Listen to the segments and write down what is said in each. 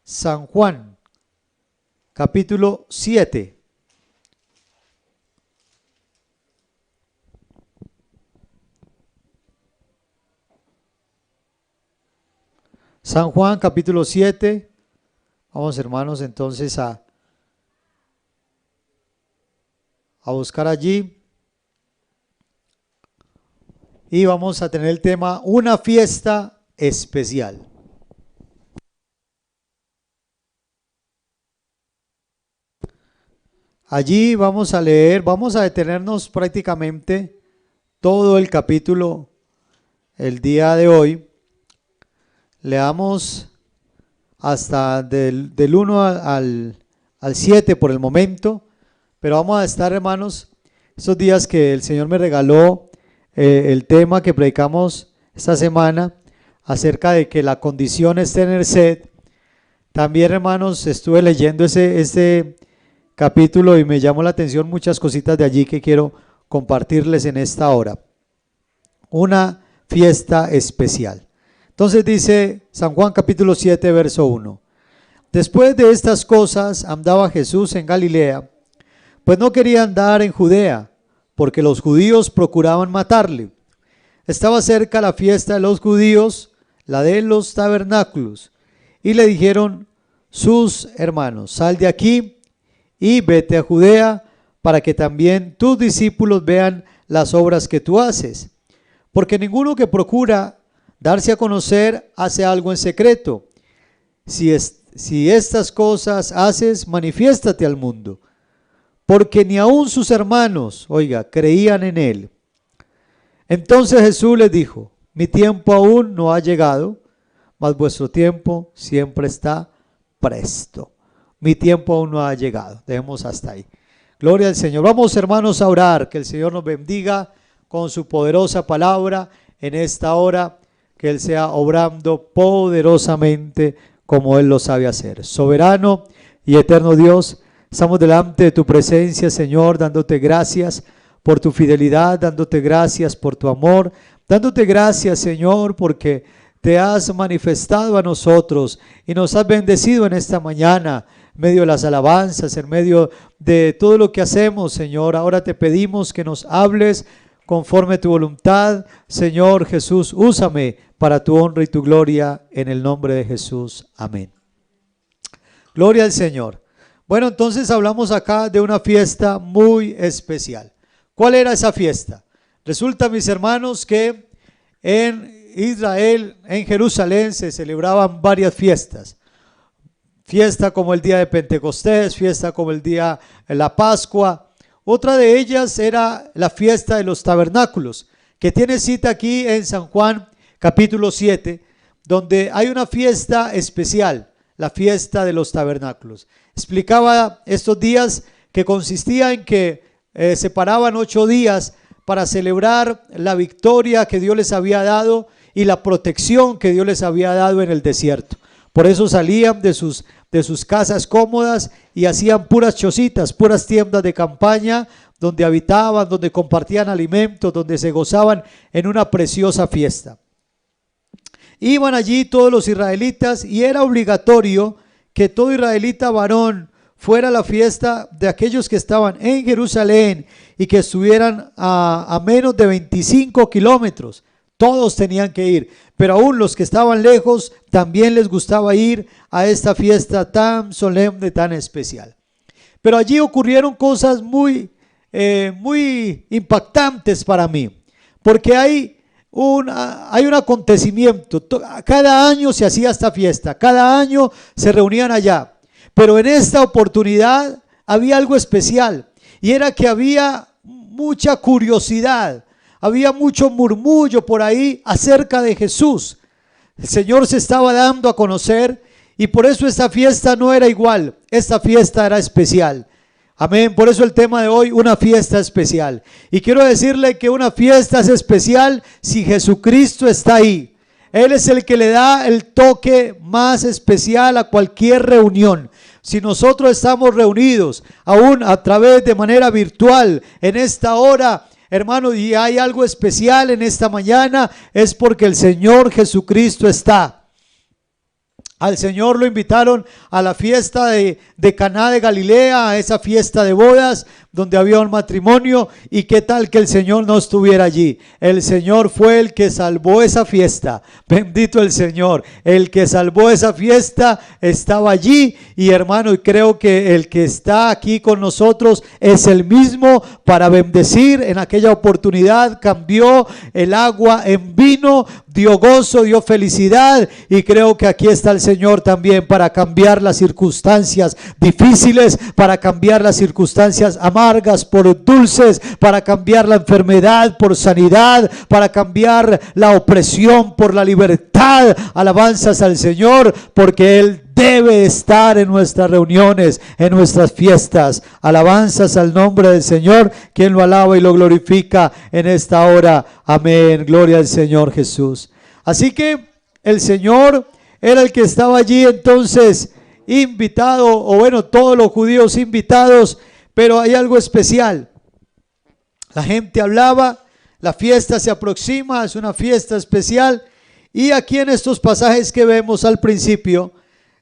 San Juan, capítulo 7. San Juan, capítulo 7. Vamos, hermanos, entonces a buscar allí. Y vamos a tener el tema, una fiesta especial. Allí vamos a leer, vamos a detenernos prácticamente todo el capítulo el día de hoy. Leamos hasta del 1 al 7 por el momento, pero vamos a estar, hermanos, estos días que el Señor me regaló el tema que predicamos esta semana acerca de que la condición es tener sed. También, hermanos, estuve leyendo ese capítulo y me llamó la atención muchas cositas de allí que quiero compartirles en esta hora. Una fiesta especial. Entonces dice San Juan capítulo 7 verso 1. Después de estas cosas andaba Jesús en Galilea, pues no quería andar en Judea, porque los judíos procuraban matarle. Estaba cerca la fiesta de los judíos, la de los tabernáculos, y le dijeron sus hermanos: sal de aquí y vete a Judea, para que también tus discípulos vean las obras que tú haces. Porque ninguno que procura darse a conocer hace algo en secreto. Si estas cosas haces, manifiéstate al mundo. Porque ni aun sus hermanos, creían en él. Entonces Jesús les dijo: mi tiempo aún no ha llegado, mas vuestro tiempo siempre está presto. Mi tiempo aún no ha llegado. Dejemos hasta ahí. Gloria al Señor. Vamos, hermanos, a orar. Que el Señor nos bendiga con su poderosa palabra en esta hora. Que Él sea obrando poderosamente como Él lo sabe hacer. Soberano y eterno Dios, estamos delante de tu presencia, Señor, dándote gracias por tu fidelidad, dándote gracias por tu amor, dándote gracias, Señor, porque te has manifestado a nosotros y nos has bendecido en esta mañana, en medio de las alabanzas, en medio de todo lo que hacemos, Señor. Ahora te pedimos que nos hables conforme a tu voluntad, Señor Jesús. Úsame para tu honra y tu gloria, en el nombre de Jesús. Amén. Gloria al Señor. Bueno, entonces hablamos acá de una fiesta muy especial. ¿Cuál era esa fiesta? Resulta, mis hermanos, que en Israel, en Jerusalén, se celebraban varias fiestas. Fiesta como el día de Pentecostés, fiesta como el día de la Pascua. Otra de ellas era la fiesta de los tabernáculos, que tiene cita aquí en San Juan capítulo 7, donde hay una fiesta especial, la fiesta de los tabernáculos. Explicaba estos días que consistía en que separaban 8 días para celebrar la victoria que Dios les había dado y la protección que Dios les había dado en el desierto. Por eso salían de sus casas cómodas y hacían puras chocitas, puras tiendas de campaña, donde habitaban, donde compartían alimentos, donde se gozaban en una preciosa fiesta. Iban allí todos los israelitas y era obligatorio que todo israelita varón fuera a la fiesta de aquellos que estaban en Jerusalén y que estuvieran a menos de 25 kilómetros. Todos tenían que ir, pero aún los que estaban lejos también les gustaba ir a esta fiesta tan solemne, tan especial. Pero allí ocurrieron cosas muy impactantes para mí, porque hay un acontecimiento. Cada año se hacía esta fiesta, cada año se reunían allá, pero en esta oportunidad había algo especial, y era que había mucha curiosidad, había mucho murmullo por ahí acerca de Jesús. El Señor se estaba dando a conocer, y por eso esta fiesta no era igual, esta fiesta era especial. Amén. Por eso el tema de hoy, una fiesta especial. Y quiero decirle que una fiesta es especial si Jesucristo está ahí. Él es el que le da el toque más especial a cualquier reunión. Si nosotros estamos reunidos, aún a través de manera virtual, en esta hora, hermano, y hay algo especial en esta mañana, es porque el Señor Jesucristo está. Al Señor lo invitaron a la fiesta de Caná de Galilea, a esa fiesta de bodas donde había un matrimonio. ¿Y qué tal que el Señor no estuviera allí? El Señor fue el que salvó esa fiesta. Bendito el Señor. El que salvó esa fiesta estaba allí. Y hermano, y creo que el que está aquí con nosotros es el mismo para bendecir. En aquella oportunidad cambió el agua en vino, dio gozo, dio felicidad. Y creo que aquí está el Señor también para cambiar las circunstancias difíciles, para cambiar las circunstancias amargas por dulces, para cambiar la enfermedad por sanidad, para cambiar la opresión por la libertad. Alabanzas al Señor, porque Él debe estar en nuestras reuniones, en nuestras fiestas. Alabanzas al nombre del Señor, quien lo alaba y lo glorifica en esta hora. Amén, gloria al Señor Jesús. Así que el Señor era el que estaba allí entonces invitado, o bueno, todos los judíos invitados. Pero hay algo especial. La gente hablaba, la fiesta se aproxima, es una fiesta especial. Y aquí en estos pasajes que vemos al principio,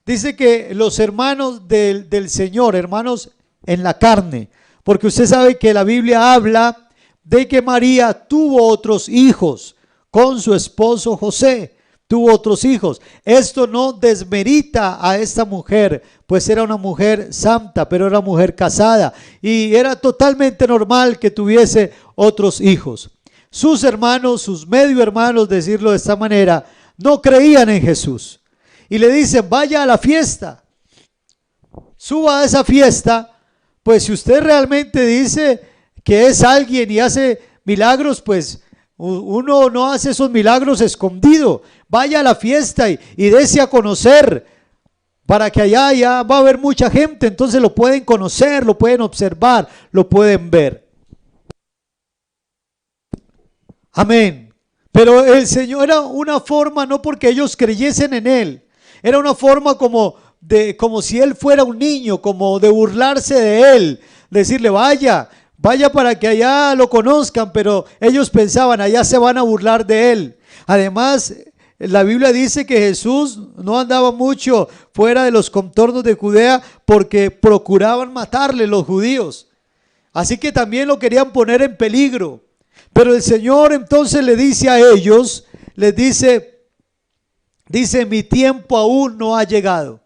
dice que los hermanos del Señor, hermanos en la carne, porque usted sabe que la Biblia habla de que María tuvo otros hijos con su esposo José. Tuvo otros hijos. Esto no desmerita a esta mujer, pues era una mujer santa, pero era una mujer casada y era totalmente normal que tuviese otros hijos. Sus hermanos, sus medio hermanos, decirlo de esta manera, no creían en Jesús y le dicen: vaya a la fiesta, suba a esa fiesta. Pues si usted realmente dice que es alguien y hace milagros, pues uno no hace esos milagros escondido. Vaya a la fiesta y dése a conocer, para que allá ya va a haber mucha gente, entonces lo pueden conocer, lo pueden observar, lo pueden ver. Amén. Pero el Señor era una forma, no porque ellos creyesen en Él, era una forma como si Él fuera un niño, como de burlarse de Él, decirle: vaya para que allá lo conozcan. Pero ellos pensaban: allá se van a burlar de Él. Además, la Biblia dice que Jesús no andaba mucho fuera de los contornos de Judea porque procuraban matarle los judíos. Así que también lo querían poner en peligro. Pero el Señor entonces le dice a ellos, les dice: mi tiempo aún no ha llegado.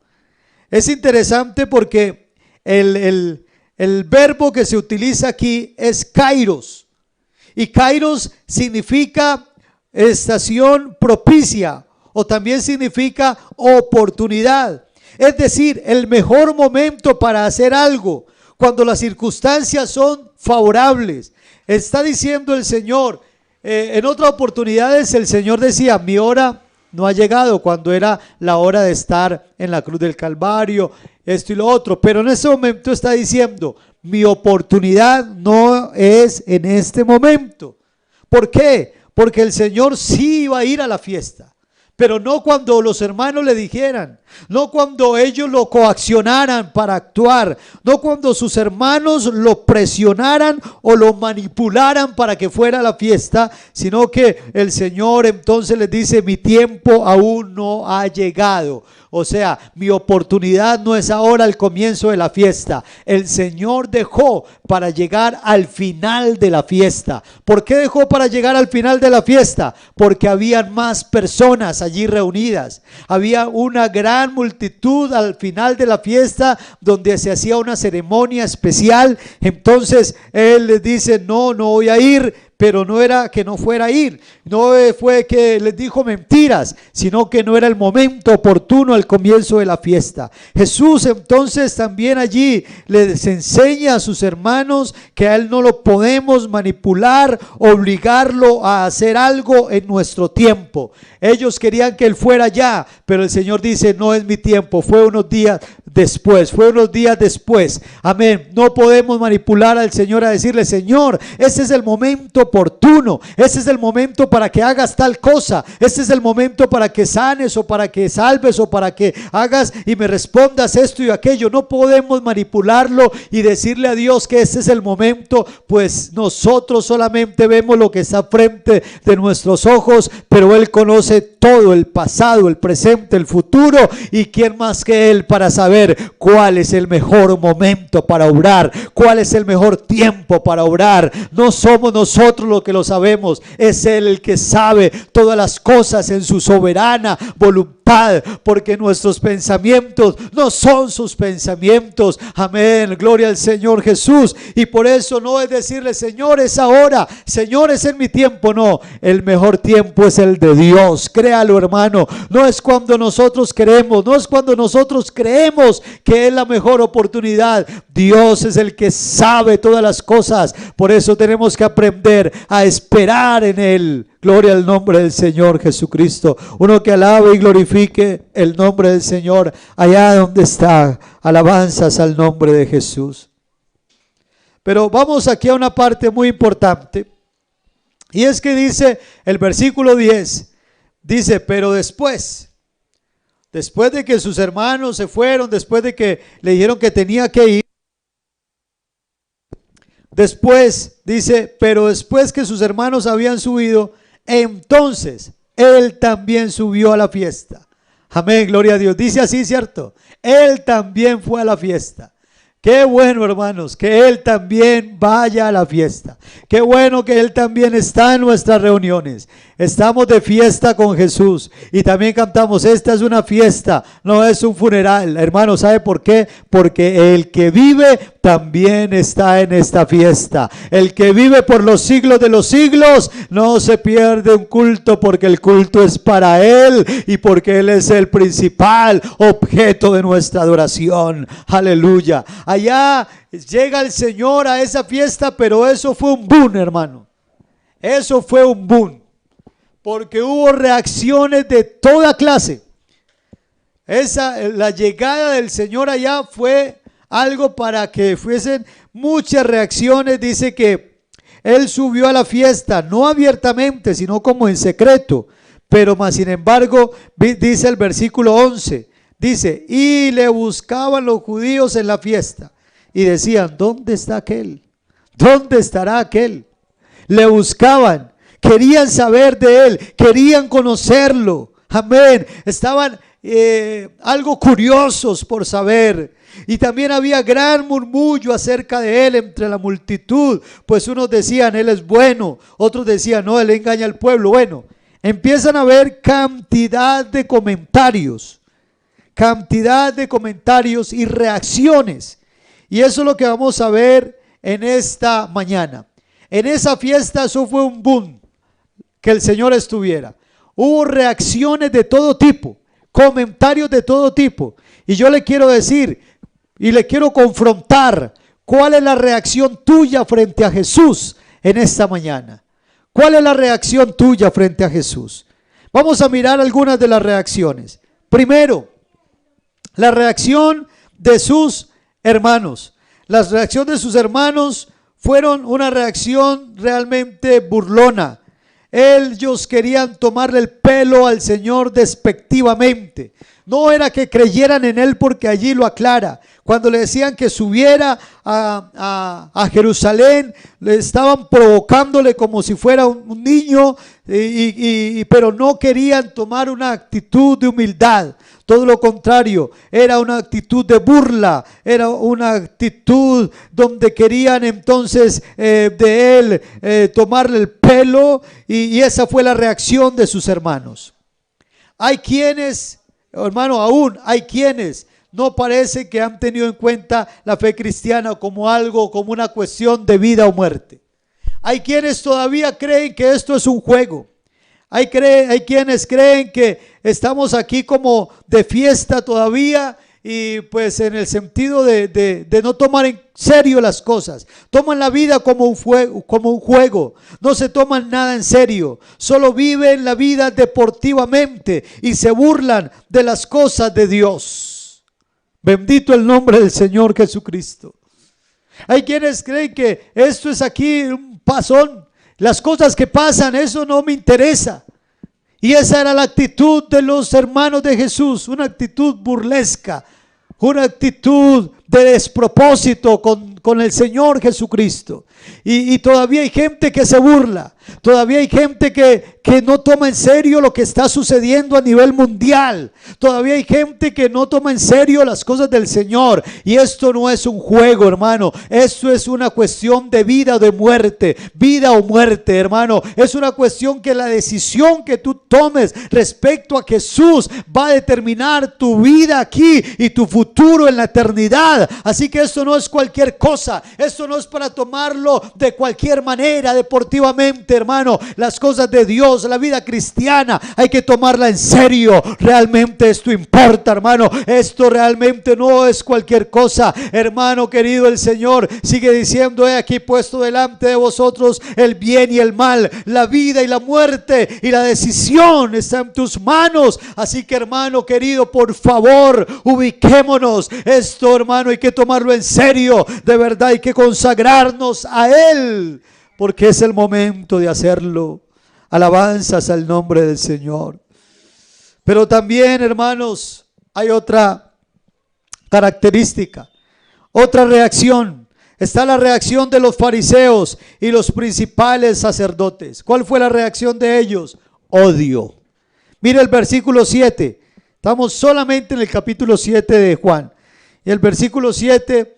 Es interesante porque el verbo que se utiliza aquí es kairos. Y kairos significa estación propicia, o también significa oportunidad. Es decir, el mejor momento para hacer algo, cuando las circunstancias son favorables. Está diciendo el Señor. En otras oportunidades el Señor decía: mi hora no ha llegado, cuando era la hora de estar en la cruz del Calvario, esto y lo otro. Pero en ese momento está diciendo: mi oportunidad no es en este momento. ¿Por qué? Porque el Señor sí iba a ir a la fiesta, pero no cuando los hermanos le dijeran, no cuando ellos lo coaccionaran para actuar, no cuando sus hermanos lo presionaran o lo manipularan para que fuera a la fiesta, sino que el Señor entonces les dice: mi tiempo aún no ha llegado. O sea, mi oportunidad no es ahora al comienzo de la fiesta. El Señor dejó para llegar al final de la fiesta. ¿Por qué dejó para llegar al final de la fiesta? Porque habían más personas allí reunidas. Había una gran multitud al final de la fiesta donde se hacía una ceremonia especial. Entonces Él les dice: no voy a ir. Pero no era que no fuera a ir, no fue que les dijo mentiras, sino que no era el momento oportuno al comienzo de la fiesta. Jesús entonces también allí les enseña a sus hermanos que a Él no lo podemos manipular, obligarlo a hacer algo en nuestro tiempo. Ellos querían que Él fuera ya, pero el Señor dice: no es mi tiempo. Fue unos días después, fue unos días después. Amén. No podemos manipular al Señor a decirle: Señor, ese es el momento oportuno, ese es el momento para que hagas tal cosa, ese es el momento para que sanes o para que salves o para que hagas y me respondas esto y aquello. No podemos manipularlo y decirle a Dios que ese es el momento, pues nosotros solamente vemos lo que está frente de nuestros ojos, pero Él conoce todo, el pasado, el presente, el futuro, y quién más que Él para saber cuál es el mejor momento para obrar, cuál es el mejor tiempo para obrar. No somos nosotros los que lo sabemos, es Él el que sabe todas las cosas en su soberana voluntad, porque nuestros pensamientos no son sus pensamientos. Amén, gloria al Señor Jesús. Y por eso no es decirle: Señor, es ahora, Señor, es en mi tiempo. No, el mejor tiempo es el de Dios. Créalo, hermano. No es cuando nosotros queremos, no es cuando nosotros creemos que es la mejor oportunidad. Dios es el que sabe todas las cosas. Por eso tenemos que aprender a esperar en Él. Gloria al nombre del Señor Jesucristo. Uno que alabe y glorifique el nombre del Señor allá donde está. Alabanzas al nombre de Jesús. Pero vamos aquí a una parte muy importante. Y es que dice el versículo 10. Dice: pero después de que sus hermanos se fueron, después de que le dijeron que tenía que ir. Después, dice, pero después que sus hermanos habían subido, entonces Él también subió a la fiesta. Amén, gloria a Dios. Dice así, ¿cierto? Él también fue a la fiesta. Qué bueno, hermanos, que Él también vaya a la fiesta. Qué bueno que Él también está en nuestras reuniones. Estamos de fiesta con Jesús. Y también cantamos: esta es una fiesta, no es un funeral. Hermanos, ¿sabe por qué? Porque el que vive también está en esta fiesta. El que vive por los siglos de los siglos no se pierde un culto, porque el culto es para Él y porque Él es el principal objeto de nuestra adoración. Aleluya. Allá llega el Señor a esa fiesta, pero eso fue un boom, hermano. Eso fue un boom, porque hubo reacciones de toda clase. La llegada del Señor allá fue algo para que fuesen muchas reacciones. Dice que Él subió a la fiesta, no abiertamente, sino como en secreto. Pero más sin embargo, dice el versículo 11, dice: y le buscaban los judíos en la fiesta y decían: ¿dónde está aquel? ¿Dónde estará aquel? Le buscaban, querían saber de Él, querían conocerlo. Amén. Estaban algo curiosos por saber. Y también había gran murmullo acerca de Él entre la multitud, pues unos decían: Él es bueno, otros decían: no, Él engaña al pueblo. Bueno, empiezan a haber cantidad de comentarios y reacciones. Y eso es lo que vamos a ver en esta mañana. En esa fiesta eso fue un boom, que el Señor estuviera. Hubo reacciones de todo tipo, comentarios de todo tipo. Y yo le quiero decir y le quiero confrontar: ¿cuál es la reacción tuya frente a Jesús en esta mañana? ¿Cuál es la reacción tuya frente a Jesús? Vamos a mirar algunas de las reacciones. Primero, la reacción de sus hermanos. La reacción de sus hermanos fueron una reacción realmente burlona. Ellos querían tomarle el pelo al Señor despectivamente. No era que creyeran en Él, porque allí lo aclara. Cuando le decían que subiera a Jerusalén, le estaban provocándole como si fuera un niño, pero no querían tomar una actitud de humildad. Todo lo contrario, era una actitud de burla, era una actitud donde querían entonces de Él tomarle el pelo, y esa fue la reacción de sus hermanos. Hay quienes, hermano, aún hay quienes no parece que han tenido en cuenta la fe cristiana como algo, como una cuestión de vida o muerte. Hay quienes todavía creen que esto es un juego. Hay quienes creen que estamos aquí como de fiesta todavía, y pues en el sentido de no tomar en serio las cosas. Toman la vida como un juego, no se toman nada en serio, solo viven la vida deportivamente y se burlan de las cosas de Dios. Bendito el nombre del Señor Jesucristo. Hay quienes creen que esto es aquí un pasón. Las cosas que pasan, eso no me interesa. Y esa era la actitud de los hermanos de Jesús, una actitud burlesca, una actitud de despropósito con el Señor Jesucristo. Y todavía hay gente que se burla, todavía hay gente que no toma en serio lo que está sucediendo a nivel mundial, todavía hay gente que no toma en serio las cosas del Señor. Y esto no es un juego, hermano, esto es una cuestión de vida o de muerte, vida o muerte, hermano. Es una cuestión que la decisión que tú tomes respecto a Jesús va a determinar tu vida aquí y tu futuro en la eternidad. Así que esto no es cualquier cosa, esto no es para tomarlo de cualquier manera, deportivamente, hermano. Las cosas de Dios, la vida cristiana, hay que tomarla en serio. Realmente esto importa, hermano. Esto realmente no es cualquier cosa, hermano querido. El Señor sigue diciendo: he aquí puesto delante de vosotros el bien y el mal, la vida y la muerte, y la decisión está en tus manos. Así que, hermano querido, por favor, ubiquémonos. Esto, hermano, hay que tomarlo en serio. De verdad hay que consagrarnos a Él, porque es el momento de hacerlo. Alabanzas al nombre del Señor. Pero también, hermanos, hay otra característica, otra reacción. Está la reacción de los fariseos y los principales sacerdotes. ¿Cuál fue la reacción de ellos? Odio. Mira el versículo 7. Estamos solamente en el capítulo 7 de Juan. Y el versículo 7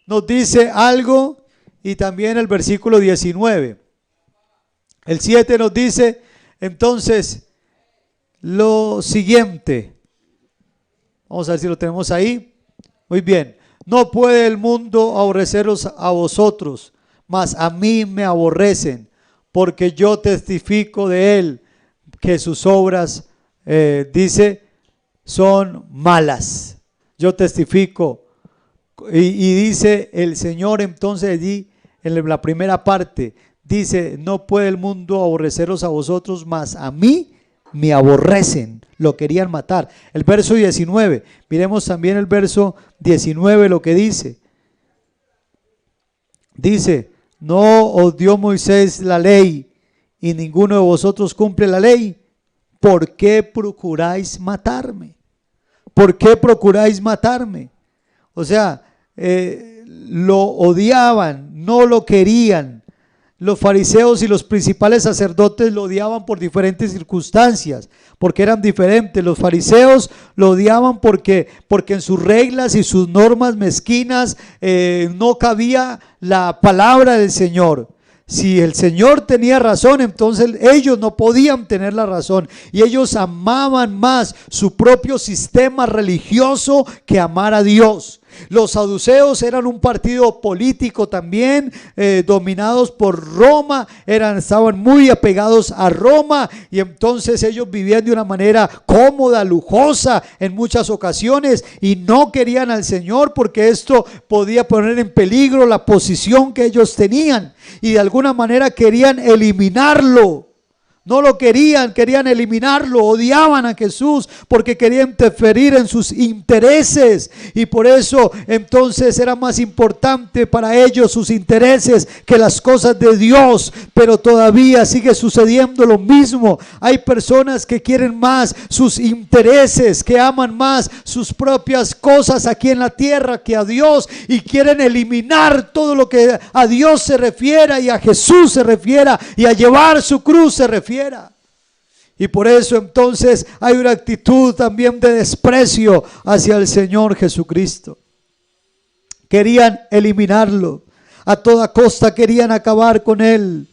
nos dice algo, y también el versículo 19. El 7 nos dice entonces lo siguiente. Vamos a ver si lo tenemos ahí. Muy bien. No puede el mundo aborreceros a vosotros, mas a mí me aborrecen, porque yo testifico de él que sus obras, dice, son malas. Yo testifico. Y dice el Señor entonces allí en la primera parte, dice: no puede el mundo aborreceros a vosotros, mas a mí me aborrecen. Lo querían matar. El verso 19, miremos también el verso 19 lo que dice. Dice: no os dio Moisés la ley y ninguno de vosotros cumple la ley. ¿Por qué procuráis matarme? ¿Por qué procuráis matarme? O sea, lo odiaban, no lo querían. Los fariseos y los principales sacerdotes lo odiaban por diferentes circunstancias, porque eran diferentes. Los fariseos lo odiaban porque en sus reglas y sus normas mezquinas no cabía la palabra del Señor. Si el Señor tenía razón, entonces ellos no podían tener la razón, y ellos amaban más su propio sistema religioso que amar a Dios. Los saduceos eran un partido político también, dominados por Roma, estaban muy apegados a Roma, y entonces ellos vivían de una manera cómoda, lujosa en muchas ocasiones, y no querían al Señor porque esto podía poner en peligro la posición que ellos tenían, y de alguna manera querían eliminarlo. No lo querían, querían eliminarlo, odiaban a Jesús porque querían interferir en sus intereses, y por eso entonces era más importante para ellos sus intereses que las cosas de Dios. Pero todavía sigue sucediendo lo mismo. Hay personas que quieren más sus intereses, que aman más sus propias cosas aquí en la tierra que a Dios, y quieren eliminar todo lo que a Dios se refiera y a Jesús se refiera y a llevar su cruz se refiera. Y por eso entonces hay una actitud también de desprecio hacia el Señor Jesucristo. Querían eliminarlo, a toda costa querían acabar con Él.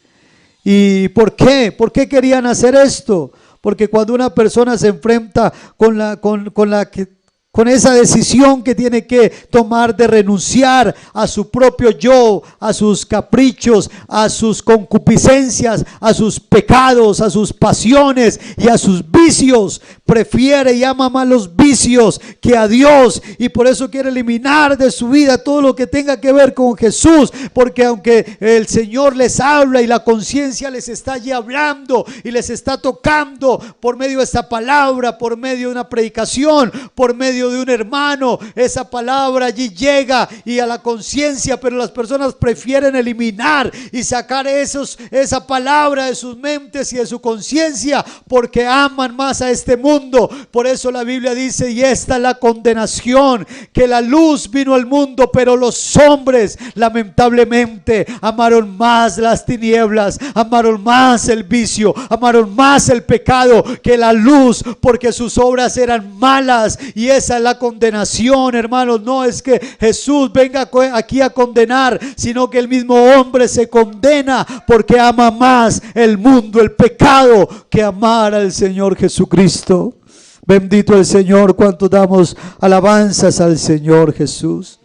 ¿Y por qué? ¿Por qué querían hacer esto? Porque cuando una persona se enfrenta con esa decisión que tiene que tomar de renunciar a su propio yo, a sus caprichos, a sus concupiscencias, a sus pecados, a sus pasiones y a sus vicios, prefiere y ama más los vicios que a Dios, y por eso quiere eliminar de su vida todo lo que tenga que ver con Jesús, porque aunque el Señor les habla y la conciencia les está allí hablando y les está tocando por medio de esta palabra, por medio de una predicación, por medio medio de un hermano, esa palabra allí llega y a la conciencia, pero las personas prefieren eliminar y sacar esa palabra de sus mentes y de su conciencia porque aman más a este mundo. Por eso la Biblia dice, y esta es la condenación, que la luz vino al mundo, pero los hombres lamentablemente amaron más las tinieblas, amaron más el vicio, amaron más el pecado que la luz, porque sus obras eran malas. Y esa es la condenación, hermanos. No es que Jesús venga aquí a condenar, sino que el mismo hombre se condena porque ama más el mundo, el pecado, que amar al Señor Jesucristo. Bendito el Señor. Cuánto damos alabanzas al Señor Jesús.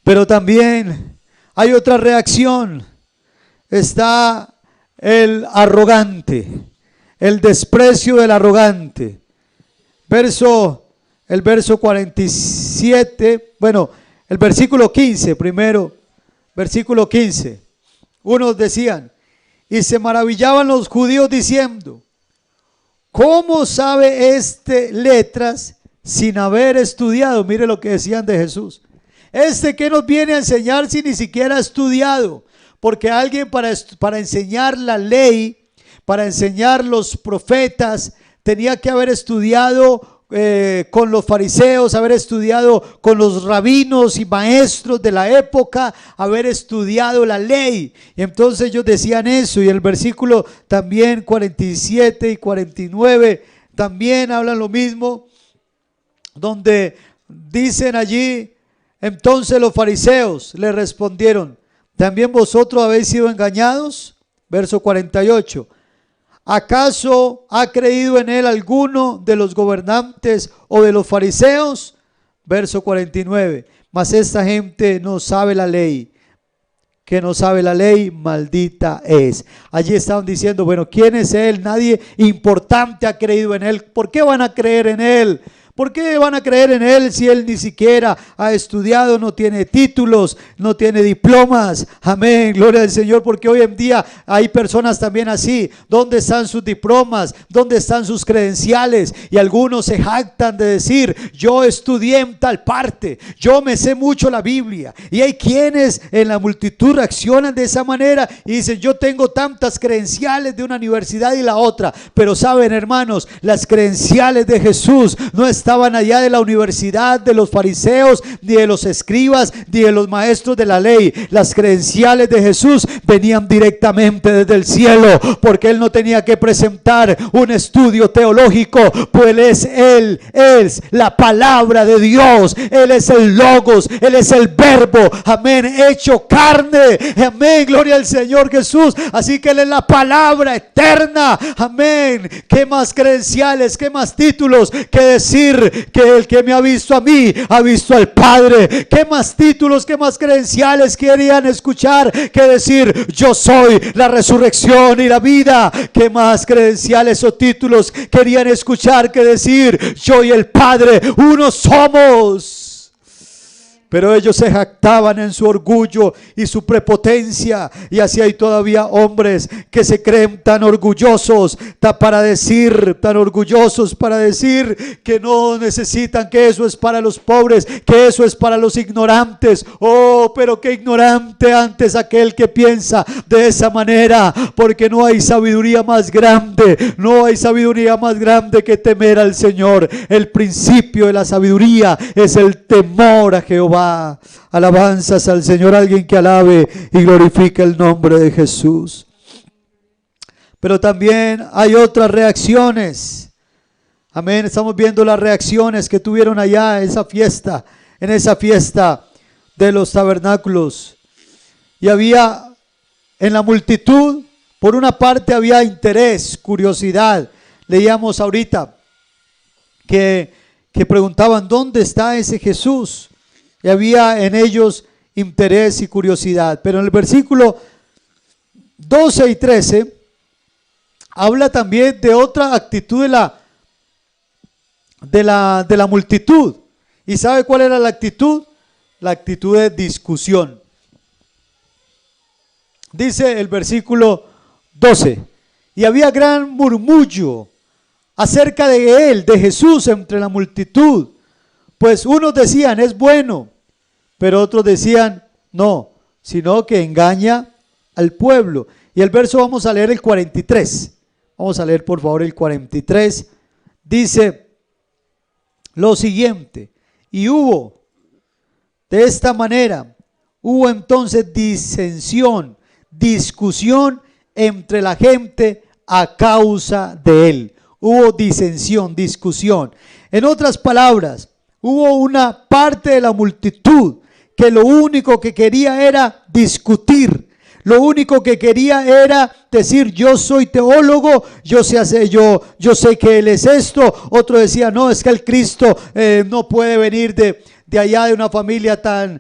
Pero también hay otra reacción. Está el arrogante, el desprecio del arrogante. El verso 47, bueno, el versículo 15 primero, versículo 15. Unos decían, y se maravillaban los judíos diciendo, ¿cómo sabe este letras sin haber estudiado? Mire lo que decían de Jesús. ¿Que nos viene a enseñar si ni siquiera ha estudiado? Porque alguien para enseñar la ley, para enseñar los profetas, tenía que haber estudiado con los fariseos, haber estudiado con los rabinos y maestros de la época, haber estudiado la ley. Y entonces ellos decían eso. Y el versículo también 47 y 49 también hablan lo mismo, donde dicen allí, entonces los fariseos le respondieron, ¿también vosotros habéis sido engañados? Verso 48. ¿Acaso ha creído en él alguno de los gobernantes o de los fariseos? Verso 49. Mas esta gente no sabe la ley. Que no sabe la ley, maldita es. Allí estaban diciendo, bueno, ¿quién es él? Nadie importante ha creído en él. ¿Por qué van a creer en él? ¿Por qué van a creer en él si él ni siquiera ha estudiado, no tiene títulos, no tiene diplomas? Amén, gloria al Señor, porque hoy en día hay personas también así. ¿Dónde están sus diplomas? ¿Dónde están sus credenciales? Y algunos se jactan de decir, yo estudié en tal parte, yo me sé mucho la Biblia. Y hay quienes en la multitud reaccionan de esa manera y dicen, yo tengo tantas credenciales de una universidad y la otra. Pero saben, hermanos, las credenciales de Jesús no estaban allá de la universidad de los fariseos, ni de los escribas, ni de los maestros de la ley. Las credenciales de Jesús venían directamente desde el cielo, porque él no tenía que presentar un estudio teológico, pues él es la palabra de Dios, él es el logos, él es el verbo, amén, hecho carne, amén, gloria al Señor Jesús. Así que él es la palabra eterna, amén. ¿Qué más credenciales, qué más títulos que decir que el que me ha visto a mí ha visto al Padre? ¿Qué más títulos, qué más credenciales querían escuchar que decir yo soy la resurrección y la vida? ¿Qué más credenciales o títulos querían escuchar que decir yo y el Padre uno somos? Pero ellos se jactaban en su orgullo y su prepotencia. Y así hay todavía hombres que se creen tan orgullosos tan orgullosos para decir que no necesitan, que eso es para los pobres, que eso es para los ignorantes. Oh, pero qué ignorante antes aquel que piensa de esa manera, porque no hay sabiduría más grande, no hay sabiduría más grande que temer al Señor. El principio de la sabiduría es el temor a Jehová. Alabanzas al Señor, alguien que alabe y glorifique el nombre de Jesús. Pero también hay otras reacciones. Amén, estamos viendo las reacciones que tuvieron allá en esa fiesta de los tabernáculos. Y había en la multitud, por una parte había interés, curiosidad. Leíamos ahorita que preguntaban, ¿dónde está ese Jesús? Y había en ellos interés y curiosidad. Pero en el versículo 12 y 13 habla también de otra actitud de la multitud. ¿Y sabe cuál era la actitud? La actitud de discusión. Dice el versículo 12: y había gran murmullo acerca de él, de Jesús entre la multitud. Pues unos decían, es bueno, pero otros decían, no, sino que engaña al pueblo. Y el verso vamos a leer el 43. Vamos a leer por favor el 43. Dice lo siguiente: y hubo de esta manera, hubo entonces disensión, discusión entre la gente a causa de él. Hubo disensión, discusión. En otras palabras, hubo una parte de la multitud que lo único que quería era discutir. Lo único que quería era decir, yo soy teólogo, yo sé que él es esto. Otro decía, no, es que el Cristo no puede venir de allá de una familia tan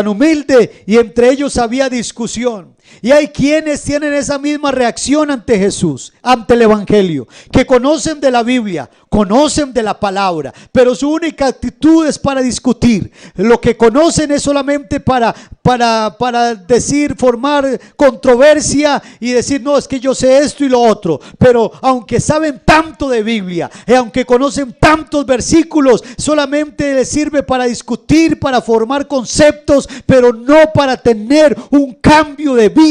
humilde. Y entre ellos había discusión. Y hay quienes tienen esa misma reacción ante Jesús, ante el Evangelio, que conocen de la Biblia, conocen de la palabra, pero su única actitud es para discutir. Lo que conocen es solamente para decir, formar controversia y decir, no, es que yo sé esto y lo otro. Pero aunque saben tanto de Biblia, aunque conocen tantos versículos, solamente les sirve para discutir, para formar conceptos, pero no para tener un cambio de vida.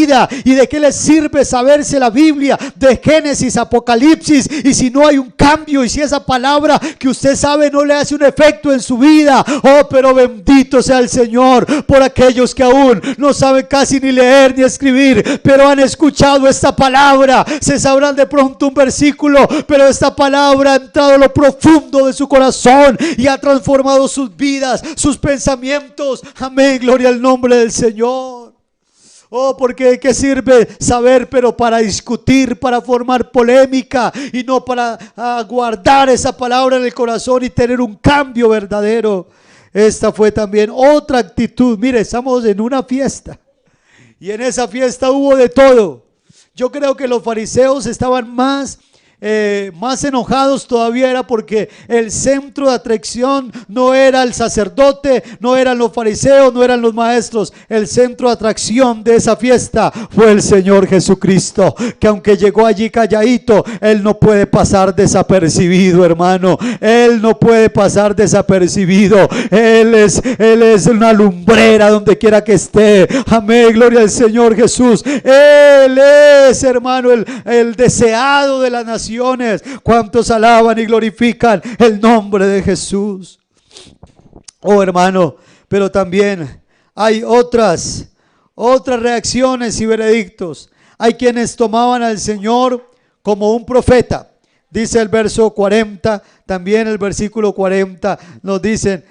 ¿Y de qué les sirve saberse la Biblia de Génesis, Apocalipsis, y si no hay un cambio, y si esa palabra que usted sabe no le hace un efecto en su vida? Oh, pero bendito sea el Señor por aquellos que aún no saben casi ni leer ni escribir, pero han escuchado esta palabra. Se sabrán de pronto un versículo, pero esta palabra ha entrado a lo profundo de su corazón y ha transformado sus vidas, sus pensamientos. Amén, gloria al nombre del Señor. Oh, porque ¿de qué sirve saber, pero para discutir, para formar polémica, y no para guardar esa palabra en el corazón y tener un cambio verdadero? Esta fue también otra actitud. Mire, estamos en una fiesta y en esa fiesta hubo de todo. Yo creo que los fariseos estaban más enojados todavía, era porque el centro de atracción no era el sacerdote, no eran los fariseos, no eran los maestros. El centro de atracción de esa fiesta fue el Señor Jesucristo, que aunque llegó allí calladito, Él no puede pasar desapercibido, hermano. Él no puede pasar desapercibido. Él es una lumbrera donde quiera que esté. Amén, gloria al Señor Jesús. Él es, hermano, el deseado de la nación. ¿Cuántos alaban y glorifican el nombre de Jesús? Oh, hermano, pero también hay otras reacciones y veredictos. Hay quienes tomaban al Señor como un profeta. Dice el verso 40, también el versículo 40 nos dicen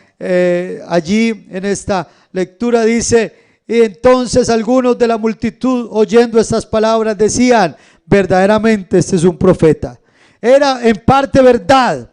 allí en esta lectura, dice: y entonces algunos de la multitud, oyendo estas palabras, decían: verdaderamente este es un profeta. Era en parte verdad,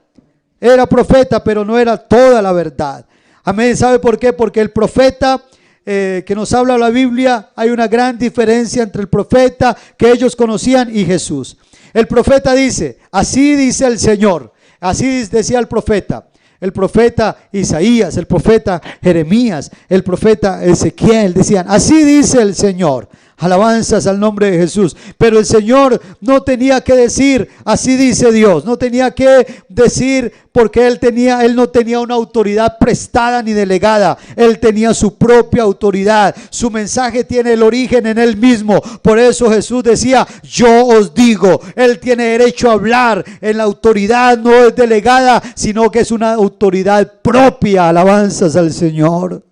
era profeta, pero no era toda la verdad. Amén. ¿Sabe por qué? Porque el profeta que nos habla la Biblia, hay una gran diferencia entre el profeta que ellos conocían y Jesús. El profeta dice: así dice el Señor. Así decía el profeta Isaías, el profeta Jeremías, el profeta Ezequiel, decían: así dice el Señor. Alabanzas al nombre de Jesús. Pero el Señor no tenía que decir: así dice Dios. No tenía que decir, porque Él no tenía una autoridad prestada ni delegada. Él tenía su propia autoridad. Su mensaje tiene el origen en Él mismo. Por eso Jesús decía: yo os digo. Él tiene derecho a hablar. En la autoridad no es delegada, sino que es una autoridad propia. Alabanzas al Señor.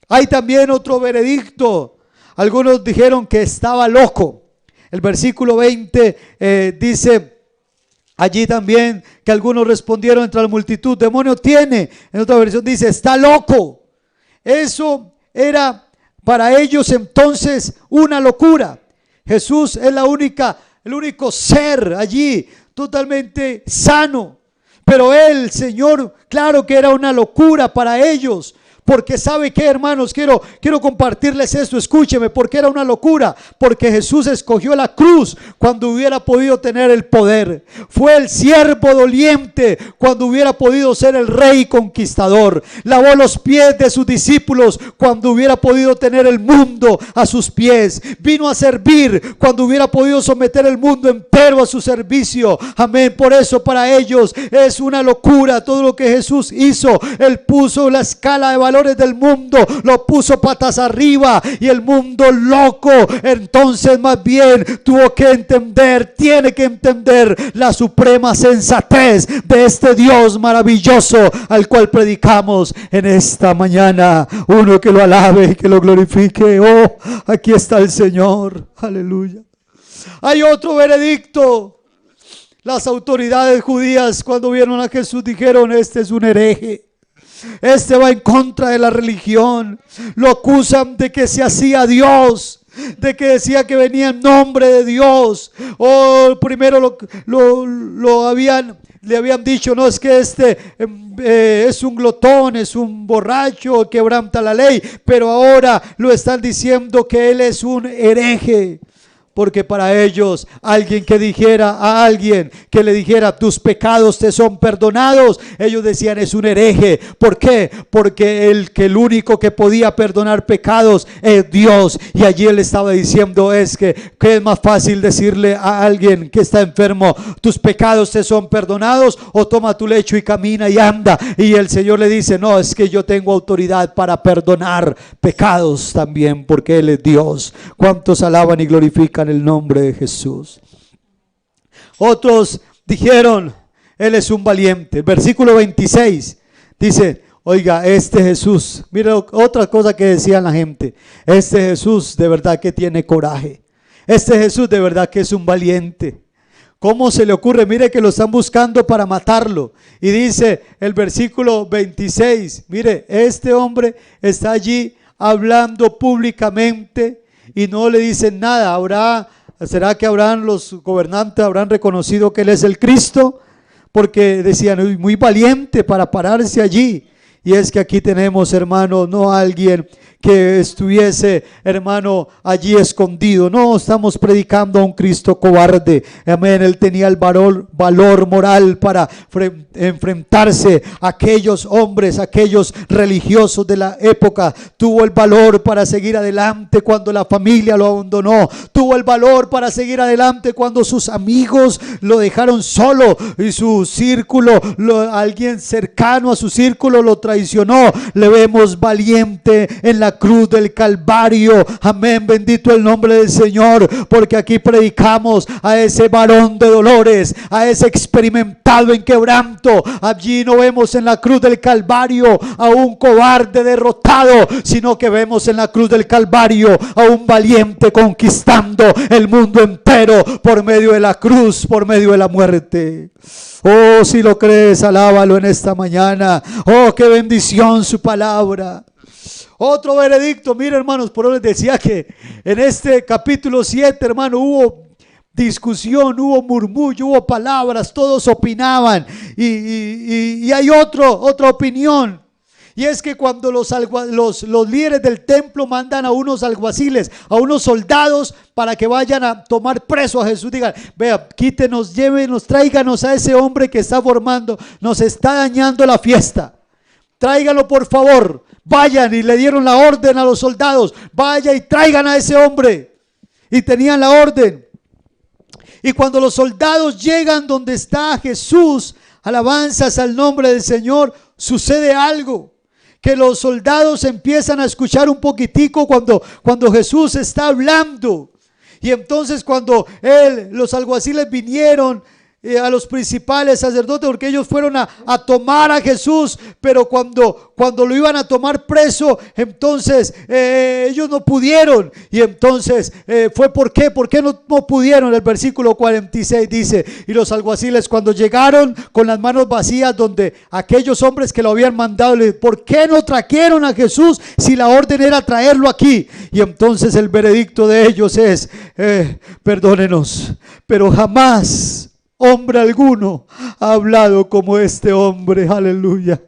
Hay también otro veredicto. Algunos dijeron que estaba loco. El versículo 20 dice allí también que algunos respondieron entre la multitud: demonio tiene. En otra versión dice: está loco. Eso era para ellos entonces una locura. Jesús es el único ser allí totalmente sano. Pero Él, Señor, claro que era una locura para ellos, Porque ¿sabe qué, hermanos? Quiero compartirles esto, escúcheme, porque era una locura, porque Jesús escogió la cruz cuando hubiera podido tener el poder. Fue el siervo doliente cuando hubiera podido ser el rey conquistador. Lavó los pies de sus discípulos cuando hubiera podido tener el mundo a sus pies. Vino a servir cuando hubiera podido someter el mundo entero a su servicio. Amén. Por eso para ellos es una locura todo lo que Jesús hizo. Él puso la escala de valores del mundo, lo puso patas arriba, y el mundo loco entonces más bien tuvo que entender, tiene que entender la suprema sensatez de este Dios maravilloso al cual predicamos en esta mañana. Uno que lo alabe y que lo glorifique. Oh, aquí está el Señor. Aleluya. Hay otro veredicto. Las autoridades judías, cuando vieron a Jesús, dijeron: este es un hereje, este va en contra de la religión. Lo acusan de que se hacía Dios, de que decía que venía en nombre de Dios. Primero le habían dicho: no, es que este es un glotón, es un borracho, quebranta la ley. Pero ahora lo están diciendo que él es un hereje. Porque para ellos, alguien que dijera a alguien, que le dijera: tus pecados te son perdonados, ellos decían: es un hereje. ¿Por qué? Porque el único que podía perdonar pecados es Dios. Y allí él estaba diciendo: es que es más fácil decirle a alguien que está enfermo: tus pecados te son perdonados, o toma tu lecho y camina y anda. Y el Señor le dice: no, es que yo tengo autoridad para perdonar pecados también, porque Él es Dios. ¿Cuántos alaban y glorifican el nombre de Jesús? Otros dijeron: él es un valiente. El versículo 26 dice: oiga, este Jesús, mira otra cosa que decía la gente: este Jesús de verdad que tiene coraje, este Jesús de verdad que es un valiente. ¿Cómo se le ocurre? Mire que lo están buscando para matarlo. Y dice el versículo 26, mire, este hombre está allí hablando públicamente y no le dicen nada. ¿Será que los gobernantes habrán reconocido que él es el Cristo? Porque decían: muy valiente para pararse allí. Y es que aquí tenemos, hermano, no alguien que estuviese, hermano, allí escondido. No estamos predicando a un Cristo cobarde. Amén. Él tenía el valor moral para enfrentarse a aquellos hombres, aquellos religiosos de la época. Tuvo el valor para seguir adelante cuando la familia lo abandonó. Tuvo el valor para seguir adelante cuando sus amigos lo dejaron solo y su círculo, alguien cercano a su círculo lo traicionó. Le vemos valiente en la cruz del Calvario. Amén, bendito el nombre del Señor, porque aquí predicamos a ese varón de dolores, a ese experimentado en quebranto. Allí no vemos en la cruz del Calvario a un cobarde derrotado, sino que vemos en la cruz del Calvario a un valiente conquistando el mundo entero por medio de la cruz, por medio de la muerte. Oh, si lo crees, alábalo en esta mañana. Oh, qué bendición su palabra. Otro veredicto, mire, hermanos, por eso les decía que en este capítulo 7, hermano, hubo discusión, hubo murmullo, hubo palabras, todos opinaban. Y hay otra opinión. Y es que cuando los líderes del templo mandan a unos alguaciles, a unos soldados para que vayan a tomar preso a Jesús, digan: vea, quítenos, llévenos, tráiganos a ese hombre que está formando, nos está dañando la fiesta. Tráiganlo por favor. Vayan, y le dieron la orden a los soldados: vaya y traigan a ese hombre. Y tenían la orden. Y cuando los soldados llegan donde está Jesús, alabanzas al nombre del Señor, sucede algo. Que los soldados empiezan a escuchar un poquitico cuando Jesús está hablando. Y entonces cuando los alguaciles vinieron a los principales sacerdotes, porque ellos fueron a tomar a Jesús, pero cuando lo iban a tomar preso, entonces ellos no pudieron. Y entonces ¿por qué no pudieron? El versículo 46 dice: y los alguaciles, cuando llegaron con las manos vacías, donde aquellos hombres que lo habían mandado, le dijeron: ¿por qué no trajeron a Jesús si la orden era traerlo aquí? Y entonces el veredicto de ellos es: perdónenos, pero jamás hombre alguno ha hablado como este hombre. Aleluya.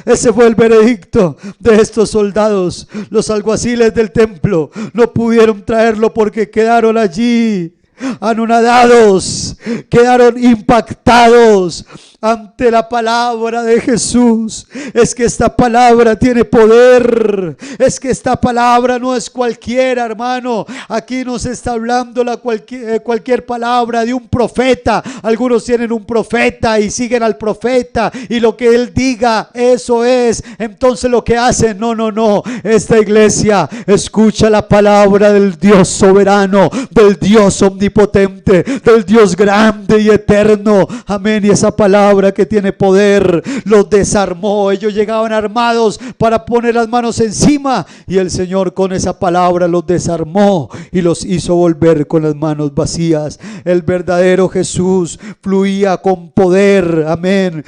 Ese fue el veredicto de estos soldados. Los alguaciles del templo no pudieron traerlo porque quedaron allí anonadados, quedaron impactados ante la palabra de Jesús. Es que esta palabra tiene poder, es que esta palabra no es cualquiera, hermano. Aquí nos está hablando cualquier palabra de un profeta. Algunos tienen un profeta y siguen al profeta y lo que él diga, eso es. Entonces lo que hacen, no. Esta iglesia escucha la palabra del Dios soberano, del Dios omnipotente, del Dios grande y eterno. Amén. Y esa palabra que tiene poder los desarmó. Ellos llegaban armados para poner las manos encima y el Señor con esa palabra los desarmó y los hizo volver con las manos vacías. El verdadero Jesús fluía con poder, amén,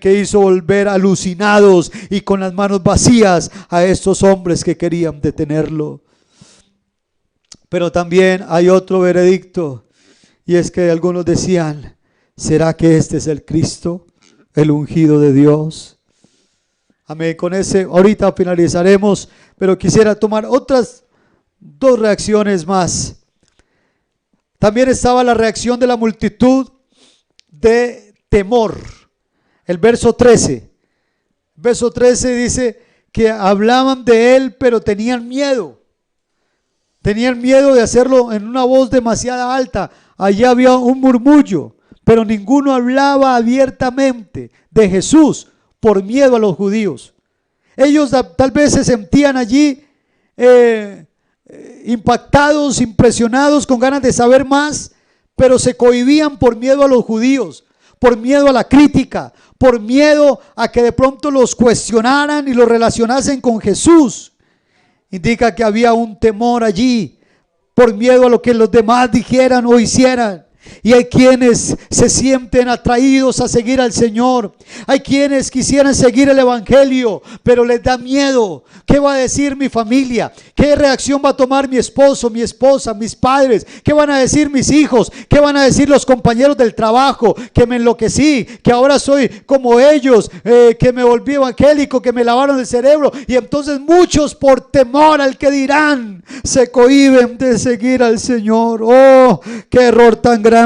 que hizo volver alucinados y con las manos vacías a estos hombres que querían detenerlo. Pero también hay otro veredicto, y es que algunos decían: ¿será que este es el Cristo, el ungido de Dios? Amén. Con ese ahorita finalizaremos, pero quisiera tomar otras dos reacciones más. También estaba la reacción de la multitud de temor. El verso 13. Verso 13 dice que hablaban de él, pero tenían miedo. Tenían miedo de hacerlo en una voz demasiado alta. Allí había un murmullo, pero ninguno hablaba abiertamente de Jesús por miedo a los judíos. Ellos tal vez se sentían allí impactados, impresionados, con ganas de saber más, pero se cohibían por miedo a los judíos, por miedo a la crítica, por miedo a que de pronto los cuestionaran y los relacionasen con Jesús. Indica que había un temor allí por miedo a lo que los demás dijeran o hicieran. Y hay quienes se sienten atraídos a seguir al Señor. Hay quienes quisieran seguir el evangelio, pero les da miedo. ¿Qué va a decir mi familia? ¿Qué reacción va a tomar mi esposo, mi esposa, mis padres? ¿Qué van a decir mis hijos? ¿Qué van a decir los compañeros del trabajo? Que me enloquecí, que ahora soy como ellos, que me volví evangélico, que me lavaron el cerebro. Y entonces muchos, por temor al que dirán, se cohíben de seguir al Señor. Oh, qué error tan grande.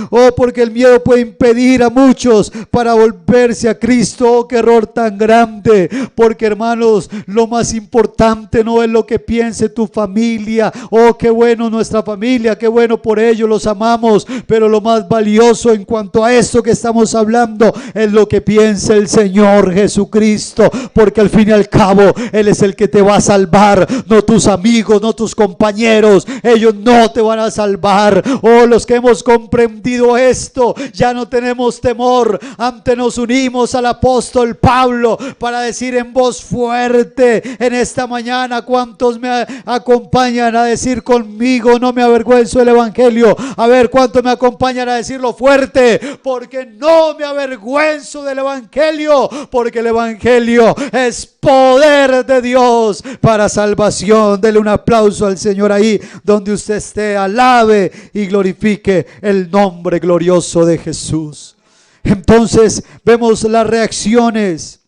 Oh, porque el miedo puede impedir a muchos para volverse a Cristo. Oh, qué error tan grande. Porque, hermanos, lo más importante no es lo que piense tu familia. Oh, qué bueno nuestra familia, qué bueno por ello, los amamos. Pero lo más valioso en cuanto a esto que estamos hablando es lo que piensa el Señor Jesucristo. Porque al fin y al cabo Él es el que te va a salvar, no tus amigos, no tus compañeros. Ellos no te van a salvar. Oh, los que hemos comprendido esto, ya no tenemos temor. Antes nos unimos al apóstol Pablo para decir en voz fuerte en esta mañana: ¿cuántos me acompañan a decir conmigo, no me avergüenzo del evangelio? A ver, ¿cuántos me acompañan a decirlo fuerte? Porque no me avergüenzo del evangelio, porque el evangelio es poder de Dios para salvación. Dele un aplauso al Señor ahí donde usted esté. Alabe y glorifique el nombre glorioso de Jesús. Entonces vemos las reacciones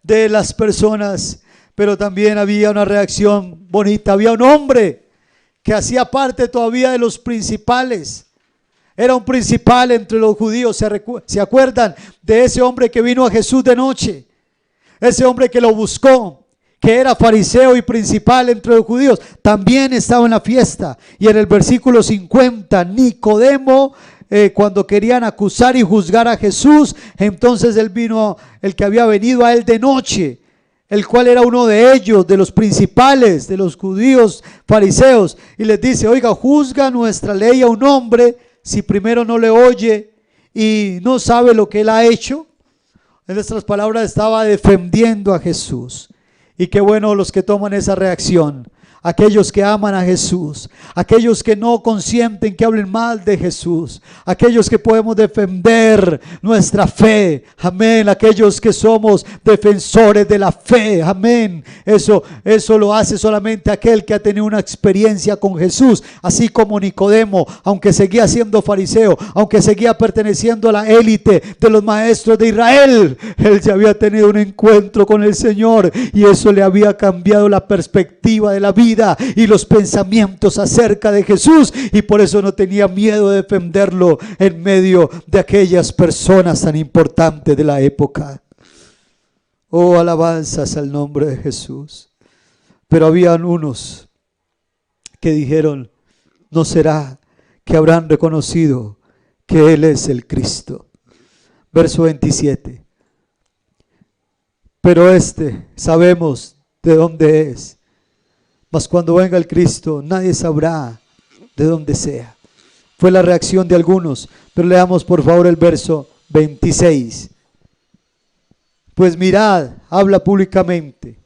de las personas, pero también había una reacción bonita. Había un hombre que hacía parte todavía de los principales. Era un principal entre los judíos. ¿Se acuerdan de ese hombre que vino a Jesús de noche? Ese hombre que lo buscó, que era fariseo y principal entre los judíos, también estaba en la fiesta. Y en el versículo 50, Nicodemo, cuando querían acusar y juzgar a Jesús, entonces él vino, el que había venido a él de noche, el cual era uno de ellos, de los principales, de los judíos fariseos, y les dice: oiga, juzga nuestra ley a un hombre si primero no le oye y no sabe lo que él ha hecho. En nuestras palabras, estaba defendiendo a Jesús. Y qué bueno los que toman esa reacción. aquellos que aman a Jesús, aquellos que no consienten que hablen mal de Jesús, aquellos que podemos defender nuestra fe, amén, aquellos que somos defensores de la fe, amén. Eso lo hace solamente aquel que ha tenido una experiencia con Jesús, así como Nicodemo, aunque seguía siendo fariseo, aunque seguía perteneciendo a la élite de los maestros de Israel, él ya había tenido un encuentro con el Señor y eso le había cambiado la perspectiva de la vida y los pensamientos acerca de Jesús, y por eso no tenía miedo de defenderlo en medio de aquellas personas tan importantes de la época. Oh, alabanzas al nombre de Jesús. Pero habían unos que dijeron: no será que habrán reconocido que Él es el Cristo. Verso 27. Pero sabemos de dónde es, mas cuando venga el Cristo nadie sabrá de dónde sea. Fue la reacción de algunos, pero leamos por favor el verso 26. Pues mirad, habla públicamente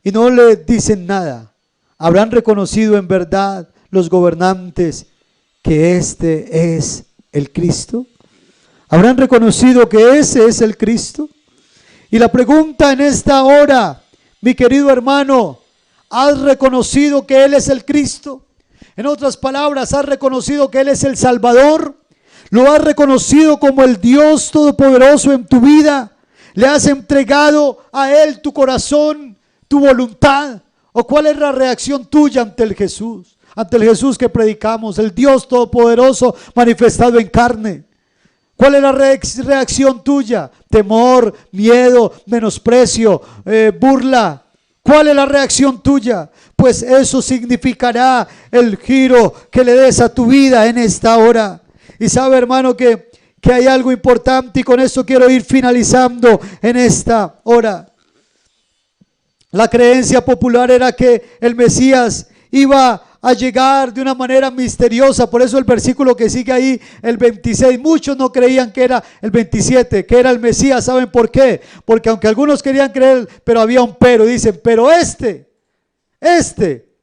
y no le dicen nada. ¿Habrán reconocido en verdad los gobernantes que este es el Cristo? ¿Habrán reconocido que ese es el Cristo? Y la pregunta en esta hora, mi querido hermano, ¿has reconocido que Él es el Cristo? En otras palabras, ¿has reconocido que Él es el Salvador? ¿Lo has reconocido como el Dios Todopoderoso en tu vida? ¿Le has entregado a Él tu corazón, tu voluntad? ¿O cuál es la reacción tuya ante el Jesús? Ante el Jesús que predicamos, el Dios Todopoderoso manifestado en carne. ¿Cuál es la reacción tuya? Temor, miedo, menosprecio, burla. ¿Cuál es la reacción tuya? Pues eso significará el giro que le des a tu vida en esta hora. Y sabe, hermano, que hay algo importante, y con eso quiero ir finalizando en esta hora. La creencia popular era que el Mesías iba a llegar de una manera misteriosa. Por eso el versículo que sigue ahí, el 26, muchos no creían que era el 27, que era el Mesías. ¿Saben por qué? Porque aunque algunos querían creer, pero había un pero. Dicen, pero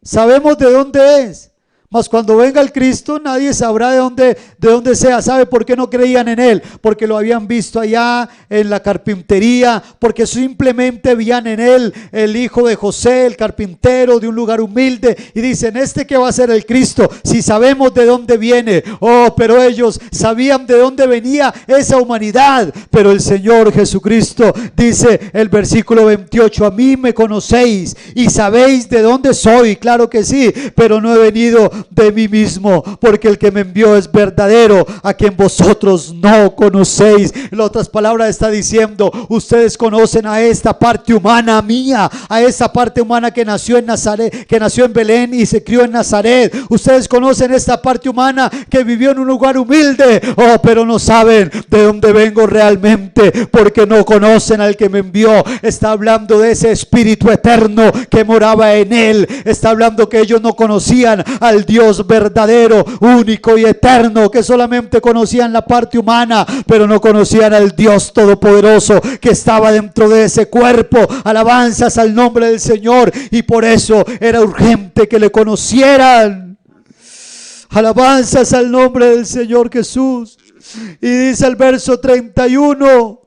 sabemos de dónde es. Mas cuando venga el Cristo, nadie sabrá de dónde sea. ¿Sabe por qué no creían en Él? Porque lo habían visto allá en la carpintería, porque simplemente veían en Él el hijo de José, el carpintero de un lugar humilde, y dicen, ¿qué va a ser el Cristo? Si sabemos de dónde viene. Oh, pero ellos sabían de dónde venía esa humanidad. Pero el Señor Jesucristo dice el versículo 28, a mí me conocéis y sabéis de dónde soy. Claro que sí, pero no he venido de mí mismo, porque el que me envió es verdadero, a quien vosotros no conocéis. En otras palabras está diciendo, ustedes conocen a esta parte humana mía, a esa parte humana que nació en Nazaret, que nació en Belén y se crió en Nazaret. Ustedes conocen esta parte humana que vivió en un lugar humilde. Oh, pero no saben de dónde vengo realmente, porque no conocen al que me envió. Está hablando de ese Espíritu eterno que moraba en Él. Está hablando que ellos no conocían al Dios verdadero, único y eterno, que solamente conocían la parte humana, pero no conocían al Dios todopoderoso que estaba dentro de ese cuerpo. Alabanzas al nombre del Señor, y por eso era urgente que le conocieran. Alabanzas al nombre del Señor Jesús. Y dice el verso 31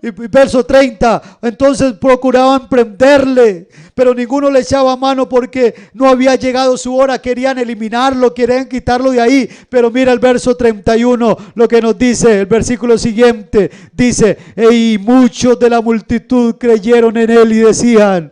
y verso 30, entonces procuraban prenderle, pero ninguno le echaba mano porque no había llegado su hora. Querían eliminarlo, querían quitarlo de ahí. Pero mira el verso 31, lo que nos dice el versículo siguiente. Dice, y muchos de la multitud creyeron en él y decían,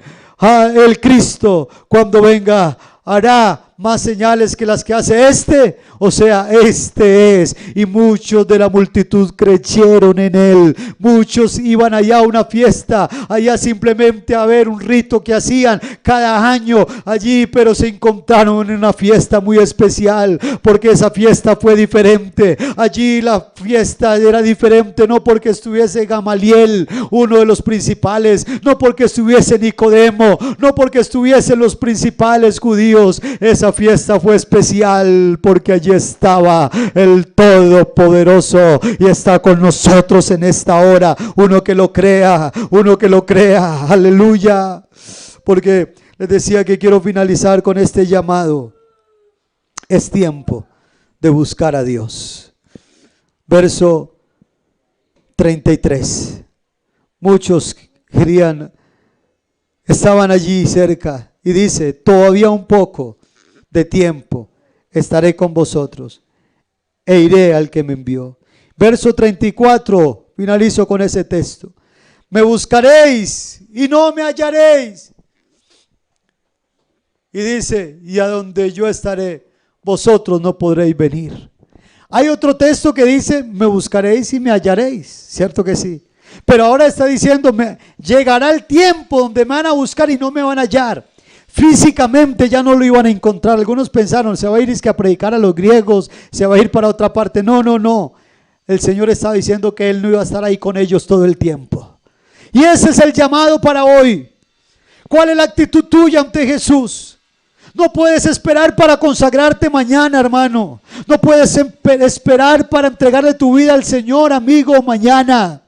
el Cristo cuando venga hará más señales que las que hace o sea, es. Y muchos de la multitud creyeron en él. Muchos iban allá a una fiesta, allá simplemente a ver un rito que hacían cada año allí, pero se encontraron en una fiesta muy especial, porque esa fiesta fue diferente. Allí la fiesta era diferente, no porque estuviese Gamaliel, uno de los principales, no porque estuviese Nicodemo, no porque estuviesen los principales judíos. Esa fiesta fue especial porque allí estaba el Todopoderoso, y está con nosotros en esta hora. Uno que lo crea, aleluya. Porque Les decía que quiero finalizar con este llamado. Es tiempo de buscar a Dios. Verso 33. Muchos estaban allí cerca y dice, todavía un poco de tiempo estaré con vosotros e iré al que me envió. Verso 34, finalizo con ese texto. Me buscaréis y no me hallaréis. Y dice, y a donde yo estaré, vosotros no podréis venir. Hay otro texto que dice, me buscaréis y me hallaréis, ¿cierto que sí? Pero ahora está diciendo, llegará el tiempo donde me van a buscar y no me van a hallar. Físicamente ya no lo iban a encontrar. Algunos pensaron, se va a ir a predicar a los griegos, se va a ir para otra parte. No. El Señor estaba diciendo que Él no iba a estar ahí con ellos todo el tiempo. Y ese es el llamado para hoy. ¿Cuál es la actitud tuya ante Jesús? No puedes esperar para consagrarte mañana, hermano. No puedes esperar para entregarle tu vida al Señor, amigo, mañana.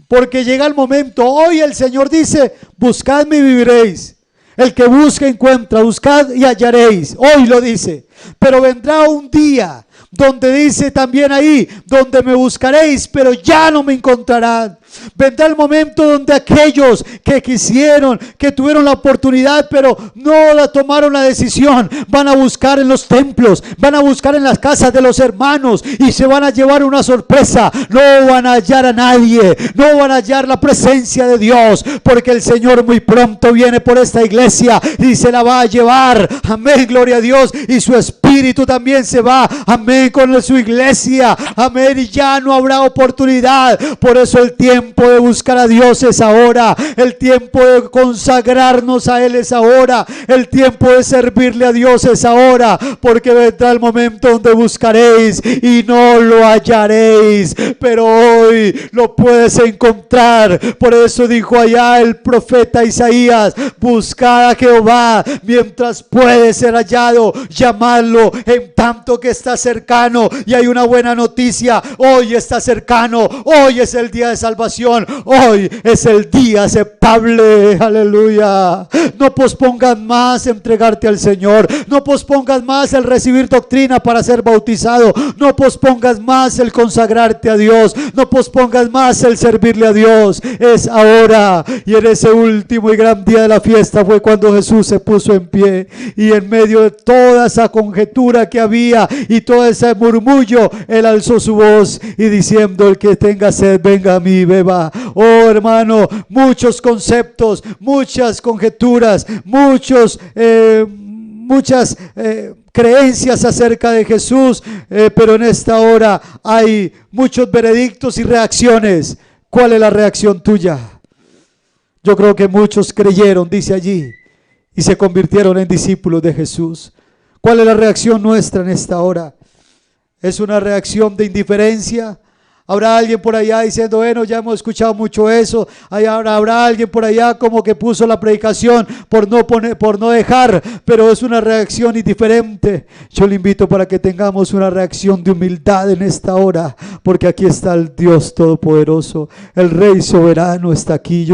Porque llega el momento. Hoy el Señor dice, buscadme y viviréis. El que busca encuentra, buscad y hallaréis. Hoy lo dice. Pero vendrá un día donde dice también ahí, donde me buscaréis, pero ya no me encontrarán. Vendrá el momento donde aquellos que quisieron, que tuvieron la oportunidad, pero no la tomaron la decisión, van a buscar en los templos, van a buscar en las casas de los hermanos y se van a llevar una sorpresa. No van a hallar a nadie, no van a hallar la presencia de Dios, porque el Señor muy pronto viene por esta iglesia y se la va a llevar. Amén, gloria a Dios. Y su espíritu también se va, amén, con su iglesia. Amén, y ya no habrá oportunidad. Por eso el tiempo de buscar a Dios es ahora. El tiempo de consagrarnos a Él es ahora. El tiempo de servirle a Dios es ahora. Porque vendrá el momento donde buscaréis y no lo hallaréis. Pero hoy lo puedes encontrar. Por eso dijo allá el profeta Isaías: buscad a Jehová mientras puede ser hallado. Llamadlo en tanto que está cercano. Y hay una buena noticia. Hoy está cercano. Hoy es el día de salvación. Hoy es el día aceptable. Aleluya. No pospongas más entregarte al Señor. No pospongas más el recibir doctrina para ser bautizado. No pospongas más el consagrarte a Dios. No pospongas más el servirle a Dios. Es ahora. Y en ese último y gran día de la fiesta fue cuando Jesús se puso en pie. Y en medio de toda esa conjetura que había y todo ese murmullo, Él alzó su voz y diciendo: el que tenga sed, venga a mí, beba. Oh, hermano, muchos conceptos, muchas conjeturas, muchas creencias acerca de Jesús, pero en esta hora hay muchos veredictos y reacciones. ¿Cuál es la reacción tuya? Yo creo que muchos creyeron, dice allí, y se convirtieron en discípulos de Jesús. ¿Cuál es la reacción nuestra en esta hora? ¿Es una reacción de indiferencia? Habrá alguien por allá diciendo: bueno, ya hemos escuchado mucho eso. Habrá alguien por allá como que puso la predicación por no dejar, pero es una reacción indiferente. Yo le invito para que tengamos una reacción de humildad en esta hora, porque aquí está el Dios Todopoderoso, el Rey soberano está aquí.